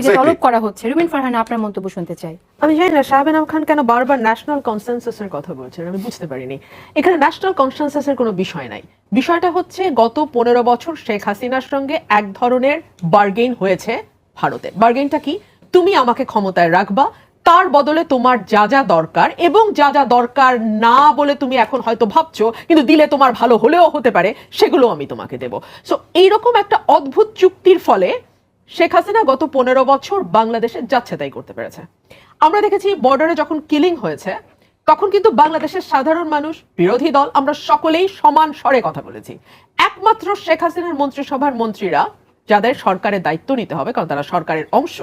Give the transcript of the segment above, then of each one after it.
যে তলব করা হচ্ছে। রুমিন ফারহানা, আপনার মন্তব্য শুনতে চাই। আমি জানি না শাহবানাম খান কেন বারবার ন্যাশনাল কনসেনসাসের কথা বলছেন, আমি বুঝতে পারিনি। এখানে ন্যাশনাল কনসেনসাসের কোনো বিষয় নাই। বিষয়টা হচ্ছে গত 15 বছর শেখ হাসিনার সঙ্গে এক ধরনের বার্গেইন হয়েছে ভারতের। বার্গেইনটা কি? তুমি আমাকে ক্ষমতায় রাখবা, তার বদলে তোমার যা যা দরকার এবং যা যা দরকার না বলে তুমি এখন হয়তো ভাবছো কিন্তু দিলে তোমার ভালো হলেও হতে পারে, সেগুলো আমি তোমাকে দেব। সো এইরকম একটা অদ্ভুত চুক্তির ফলে শেখ হাসিনা গত 15 বছর বাংলাদেশে যাচ্ছে তাই করতে পেরেছে। আমরা দেখেছি বর্ডারে যখন কিলিং হয়েছে তখন কিন্তু বাংলাদেশের সাধারণ মানুষ, বিরোধী দল, আমরা সকলেই সমান স্বরে কথা বলেছি। একমাত্র শেখ হাসিনার মন্ত্রিসভার মন্ত্রীরা, যাদের সরকারের দায়িত্ব নিতে হবে কারণ তারা সরকারের অংশ,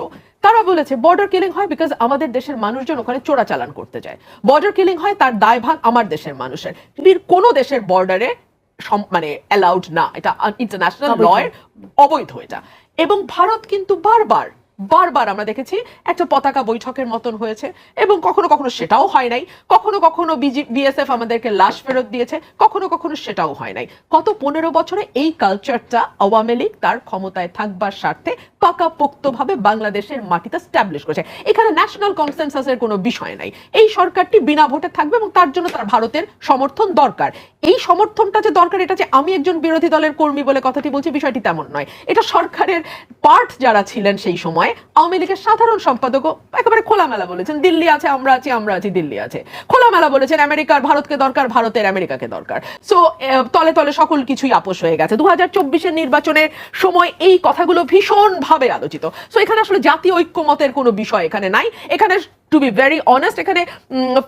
তারা বলেছে বর্ডার কিলিং হয় বিকজ আমাদের দেশের মানুষজন ওখানে চোরাচালান করতে যায়। বর্ডার কিলিং হয় তার দায়ভার আমার দেশের মানুষের। পৃথিবীর কোনো দেশের বর্ডারে মানে অ্যালাউড না, এটা ইন্টারন্যাশনাল লয়ের অবৈধ এটা। এবং ভারত কিন্তু বারবার আমরা দেখেছি একটা পতাকা বৈঠকের মতন হয়েছে এবং কখনো কখনো সেটাও হয় নাই, কখনো কখনো বিএসএফ আমাদেরকে লাশ ফেরত দিয়েছে, কখনো কখনো সেটাও হয় নাই। গত 15 বছরে এই কালচারটা আওয়ামী লীগ তার ক্ষমতায় থাকবার স্বার্থে পাকাপোক্তভাবে বাংলাদেশের মাটিতে স্ট্যাবলিশ করেছে। এখানে ন্যাশনাল কনসেনসাসের কোনো বিষয় নাই। এই সরকারটি বিনা ভোটে থাকবে এবং তার জন্য তার ভারতের সমর্থন দরকার। এই সমর্থনটা যে দরকার, এটা যে আমি একজন বিরোধী দলের কর্মী বলে কথাটি বলছি, বিষয়টি তেমন নয়। এটা সরকারের পার্ট যারা ছিলেন সেই সময়, আওয়ামী লীগের সাধারণ সম্পাদকও একেবারে খোলামেলা বলেছেন দিল্লি আছে আমরা আছি দিল্লি আছে। খোলামেলা বলেছেন আমেরিকার ভারতকে দরকার, ভারতের আমেরিকাকে দরকার। সো তলে তলে সকল কিছুই আপোষ হয়ে গেছে। 2024-এর নির্বাচনের সময় এই কথাগুলো ভীষণ ভাবে আলোচিত। সো এখানে আসলে জাতীয় ঐক্যমতের কোনো বিষয় এখানে নাই। এখানে টু বি ভেরি অনেস্ট, এখানে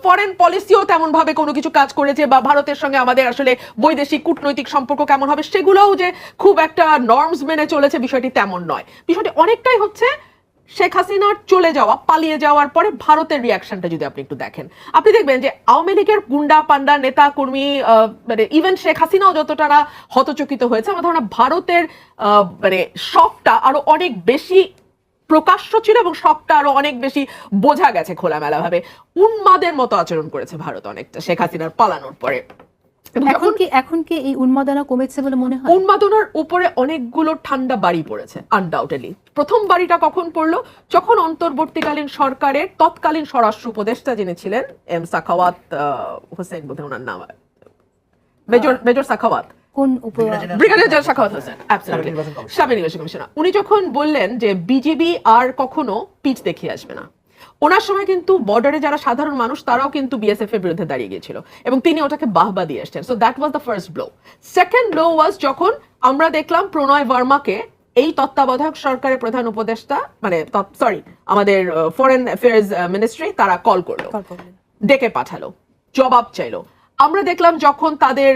ফরেন পলিসিও তেমন ভাবে কোনো কিছু কাজ করেছে বা ভারতের সঙ্গে আমাদের আসলে বৈদেশিক কূটনৈতিক সম্পর্ক কেমন হবে সেগুলোও যে খুব একটা নর্মস মেনে চলেছে, বিষয়টি তেমন নয়। বিষয়টি অনেকটাই হচ্ছে শেখ হাসিনার চলে যাওয়া, পালিয়ে যাওয়ার পরে ভারতের রিয়াকশনটা যদি আপনি একটু দেখেন, আপনি দেখবেন যে আওয়ামী লীগের গুন্ডা পান্ডা নেতা কর্মী, মানে ইভেন শেখ হাসিনাও যতটা না হতচকিত হয়েছে, আমার ধারণা ভারতের মানে শকটা আরো অনেক বেশি প্রকাশ্য ছিল এবং শকটা আরো অনেক বেশি বোঝা গেছে খোলামেলা ভাবে। উন্মাদের মতো আচরণ করেছে ভারত অনেকটা শেখ হাসিনার পালানোর পরে। এখন কি এই উন্মাদনা কমেছে বলে মনে হয়? উন্মাদনার উপরে অনেকগুলো ঠান্ডা বাড়ি পড়েছে আনডাউটেডলি। প্রথম বাড়িটা কখন পড়লো? যখন অন্তর্বর্তীকালীন সরকারের তৎকালীন স্বরাষ্ট্র উপদেষ্টা যিনি ছিলেন এম সাখাওয়াত হোসেন, বোধহয় ওনার নাম major Sakhawat, brigadier general Sakhawat Hossain, absolutely, সাবেক নির্বাচন কমিশনার, উনি যখন বললেন যে বিজিবি আর কখনো পিঠ দেখিয়ে আসবে না, ওনার সময় কিন্তু বর্ডারে যারা সাধারণ মানুষ তারাও কিন্তু বিএসএফ এর বিরুদ্ধে দাঁড়িয়ে গিয়েছিল এবং তিনি ওটাকে বাহবা দিয়ে আসছেন। So that was the first blow. Second blow was যখন আমরা দেখলাম প্রণয় বর্মাকে এই তত্ত্বাবধায়ক সরকারের প্রধান উপদেষ্টা, মানে সরি আমাদের ফরেন অ্যাফেয়ার্স মিনিস্ট্রি, তারা কল করলো, ডেকে পাঠালো, জবাব চাইলো। আমরা দেখলাম যখন তাদের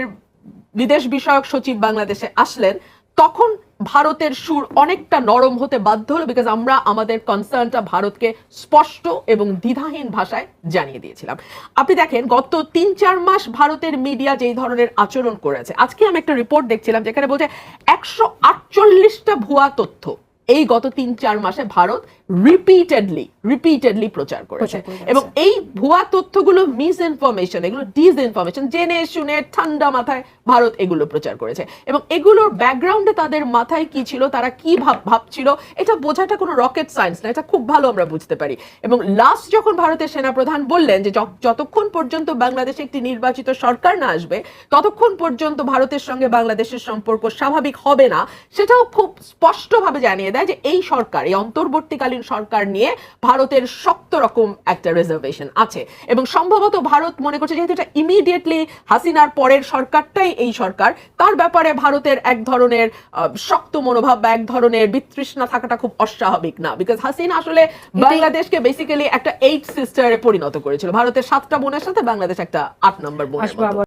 বিদেশ বিষয়ক সচিব বাংলাদেশে আসলেন তখন ভারতের সুর অনেকটা নরম হতে বাধ্য হলো, বিকজ আমরা আমাদের কনসার্নটা ভারতকে স্পষ্ট এবং দ্বিধাহীন ভাষায় জানিয়ে দিয়েছিলাম। আপনি দেখেন গত 3-4 মাস ভারতের মিডিয়া যেই ধরনের আচরণ করেছে, আজকে আমি একটা রিপোর্ট দেখছিলাম যেখানে বলছে 148টা ভুয়া তথ্য এই গত 3-4 মাসে ভারত রিপিটেডলি প্রচার করেছে। এবং এই ভুয়া তথ্যগুলো মিস ইনফরমেশন, এগুলো ডিসইনফরমেশন, জেনে শুনে ঠান্ডা মাথায় ভারত এগুলো প্রচার করেছে। এবং এগুলোর ব্যাকগ্রাউন্ডে তাদের মাথায় কি ছিল, তারা কি ভাবছিল, এটা বোঝাটা কোনো রকেট সায়েন্স না, এটা খুব ভালো আমরা বুঝতে পারি। এবং লাস্ট যখন ভারতের সেনাপ্রধান বললেন যে যতক্ষণ পর্যন্ত বাংলাদেশে একটি নির্বাচিত সরকার না আসবে ততক্ষণ পর্যন্ত ভারতের সঙ্গে বাংলাদেশের সম্পর্ক স্বাভাবিক হবে না, সেটাও খুব স্পষ্টভাবে জানিয়ে দেয় যে এই সরকার, এই অন্তর্বর্তীকালীন সরকার নিয়ে ভারতের শক্ত রকম একটা রিজার্ভেশন আছে। এবং সম্ভবত ভারত মনে করছে যেহেতু এটা ইমিডিয়েটলি হাসিনার পরের সরকারটাই এই সরকার, তার ব্যাপারে ভারতের এক ধরনের শক্ত মনোভাব বা এক ধরনের বিতৃষ্ণা থাকাটা খুব অস্বাভাবিক না, বিকজ হাসিনা আসলে বাংলাদেশকে বেসিক্যালি একটা 8 সিস্টারে পরিণত করেছিল। ভারতের 7টা বোনের সাথে বাংলাদেশ একটা 8 নম্বর বোন।